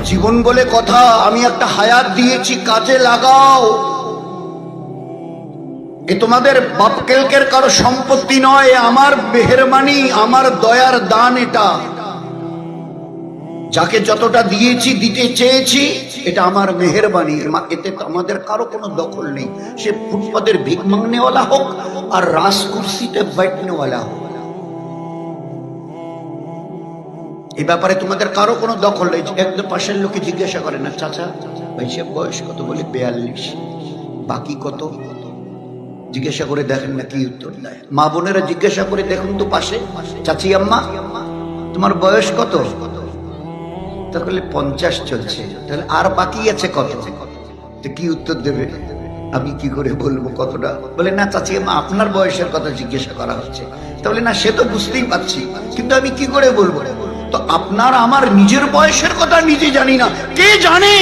জীবন বলে কথা, আমি একটা হায়াত দিয়েছি, কাজে লাগাও। এ তোমাদের বাপকেলকের কারো সম্পত্তি নয়, আমার মেহেরবানি, আমার দয়ার দান। এটা যাকে যতটা দিয়েছি, দিতে চেয়েছি, এটা আমার মেহেরবানি। এতে আমাদের কারো কোনো দখল নেই। সে ফুটপাতের ভিক মাংনেওয়ালা হোক আর রাস কুর্সিতে बैठनेওয়ালা হোক, এই ব্যাপারে তোমাদের কারো কোনো দখল নেই। একদম পাশের লোকে জিজ্ঞাসা করে না, চাচা ভাই সে বয়স কত? বলে 42। বাকি কত জিজ্ঞাসা করে দেখেন না কি উত্তর দেয়। মা বোনেরা জিজ্ঞাসা করে দেখুন তো পাশে, চাচি আম্মা তোমার বয়স কত? তাহলে 50 চলছে, তাহলে আর বাকি আছে কত? তো কি উত্তর দেবে? আমি কি করে বলবো কতটা? বলে না চাচি আম্মা আপনার বয়সের কথা জিজ্ঞাসা করা হচ্ছে। তাহলে না সে তো বুঝতেই পারছি, কিন্তু আমি কি করে বলবো? তো আপনার আমার নিজের বয়সের কথা নিজে জানি না, কে জানে?